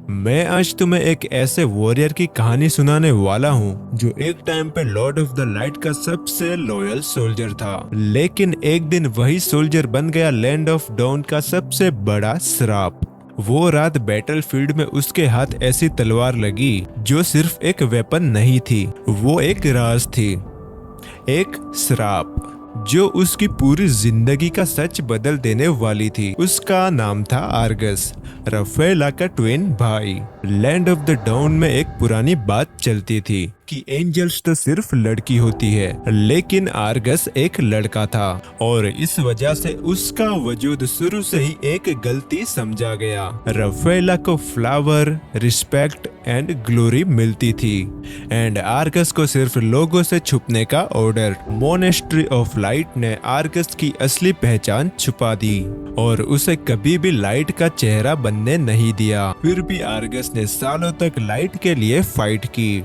मैं आज तुम्हें एक ऐसे वॉरियर की कहानी सुनाने वाला हूँ जो एक टाइम पे लॉर्ड ऑफ द लाइट का सबसे लॉयल सोल्जर था, लेकिन एक दिन वही सोल्जर बन गया लैंड ऑफ डॉन का सबसे बड़ा श्राप। वो रात बैटलफील्ड में उसके हाथ ऐसी तलवार लगी जो सिर्फ एक वेपन नहीं थी, वो एक राज थी, एक श्राप जो उसकी पूरी जिंदगी का सच बदल देने वाली थी। उसका नाम था आर्गस, रफेला का ट्विन भाई। लैंड ऑफ द डाउन में एक पुरानी बात चलती थी कि एंजल्स तो सिर्फ लड़की होती है, लेकिन आर्गस एक लड़का था और इस वजह से उसका वजूद शुरू से ही एक गलती समझा गया। रफेला को फ्लावर, रिस्पेक्ट एंड ग्लोरी मिलती थी एंड आर्गस को सिर्फ लोगों से छुपने का ऑर्डर। मोनेस्ट्री ऑफ लाइट ने आर्गस की असली पहचान छुपा दी और उसे कभी भी लाइट का चेहरा बनने नहीं दिया। फिर भी आर्गस ने सालों तक लाइट के लिए फाइट की।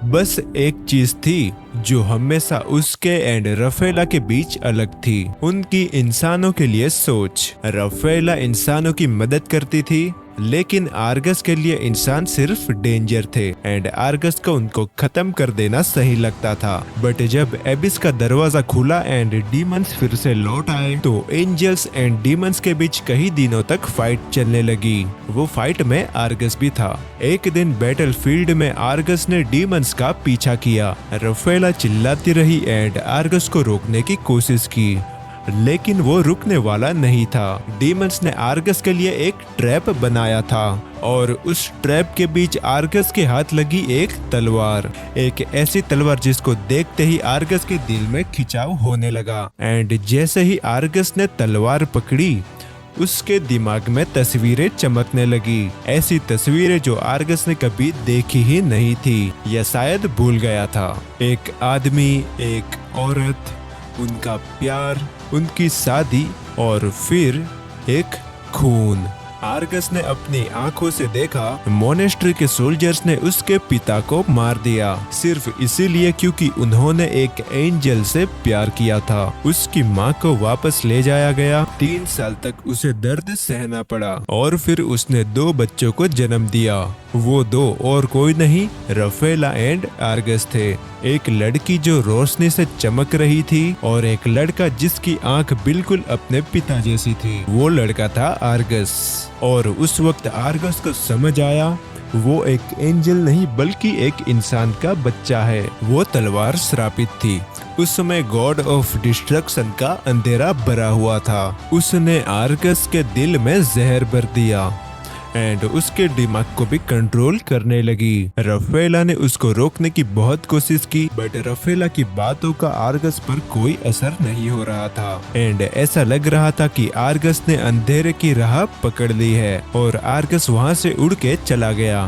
बस एक चीज थी जो हमेशा उसके एंड रफेला के बीच अलग थी, उनकी इंसानों के लिए सोच। रफेला इंसानों की मदद करती थी, लेकिन आर्गस के लिए इंसान सिर्फ डेंजर थे एंड आर्गस को उनको खत्म कर देना सही लगता था। बट जब एबिस का दरवाजा खुला एंड डीमंस फिर से लौट आए तो एंजल्स एंड डीमंस के बीच कई दिनों तक फाइट चलने लगी। वो फाइट में आर्गस भी था। एक दिन बैटलफील्ड में आर्गस ने डीमंस का पीछा किया। रफेला चिल्लाती रही एंड आर्गस को रोकने की कोशिश की, लेकिन वो रुकने वाला नहीं था। डीमंस ने आर्गस के लिए एक ट्रैप बनाया था और उस ट्रैप के बीच आर्गस के हाथ लगी एक तलवार, एक ऐसी तलवार जिसको देखते ही आर्गस के दिल में खिंचाव होने लगा। एंड जैसे ही आर्गस ने तलवार पकड़ी, उसके दिमाग में तस्वीरें चमकने लगी, ऐसी तस्वीरें जो आर्गस ने कभी देखी ही नहीं थी या शायद भूल गया था। एक आदमी, एक औरत, उनका प्यार, उनकी शादी और फिर एक खून। आर्गस ने अपनी आंखों से देखा मोनेस्ट्री के सोल्जर्स ने उसके पिता को मार दिया, सिर्फ इसीलिए क्योंकि उन्होंने एक एंजल से प्यार किया था। उसकी माँ को वापस ले जाया गया। 3 साल तक उसे दर्द सहना पड़ा और फिर उसने 2 बच्चों को जन्म दिया। वो 2 और कोई नहीं, रफेला एंड आर्गस थे। एक लड़की जो रोशनी से चमक रही थी और एक लड़का जिसकी आंख बिल्कुल अपने पिता जैसी थी। वो लड़का था आर्गस। और उस वक्त आर्गस को समझ आया वो एक एंजल नहीं बल्कि एक इंसान का बच्चा है। वो तलवार श्रापित थी। उस समय गॉड ऑफ डिस्ट्रक्शन का अंधेरा भरा हुआ था। उसने आर्गस के दिल में जहर भर दिया एंड उसके दिमाग को भी कंट्रोल करने लगी। रफेला ने उसको रोकने की बहुत कोशिश की, बट रफेला की बातों का आर्गस पर कोई असर नहीं हो रहा था एंड ऐसा लग रहा था कि आर्गस ने अंधेरे की राह पकड़ ली है और आर्गस वहां से उड़ के चला गया।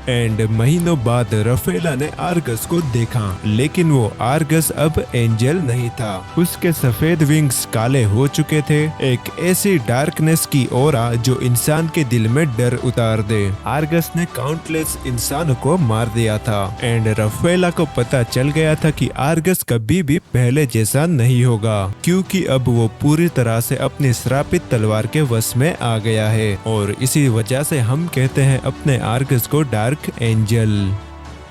एंड महीनों बाद रफेला ने आर्गस को देखा, लेकिन वो आर्गस अब एंजल नहीं था। उसके सफेद विंग्स काले हो चुके थे, एक ऐसी डार्कनेस की ओरा जो इंसान के दिल में डर उतार दे। आर्गस ने काउंटलेस इंसानों को मार दिया था एंड रफेला को पता चल गया था कि आर्गस कभी भी पहले जैसा नहीं होगा, क्योंकि अब वो पूरी तरह से अपनी श्रापित तलवार के वश में आ गया है और इसी वजह से हम कहते हैं अपने आर्गस को डार्क एंजल।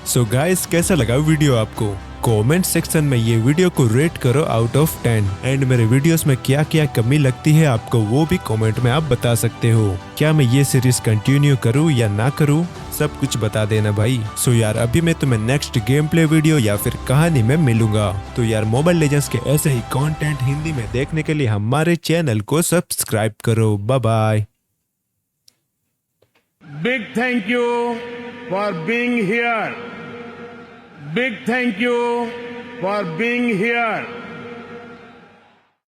सो गाइस, कैसा लगा वीडियो आपको? कमेंट सेक्शन में ये वीडियो को रेट करो आउट ऑफ 10 एंड मेरे वीडियोस में क्या क्या कमी लगती है आपको वो भी कमेंट में आप बता सकते हो। क्या मैं ये सीरीज कंटिन्यू करूँ या ना करूँ, सब कुछ बता देना भाई। सो यार, अभी मैं तुम्हें नेक्स्ट गेम प्ले वीडियो या फिर कहानी में मिलूंगा। तो यार, मोबाइल लेजेंड्स के ऐसे ही कंटेंट हिंदी में देखने के लिए हमारे चैनल को सब्सक्राइब करो। Bye bye. Big thank you for being here. Big thank you for being here.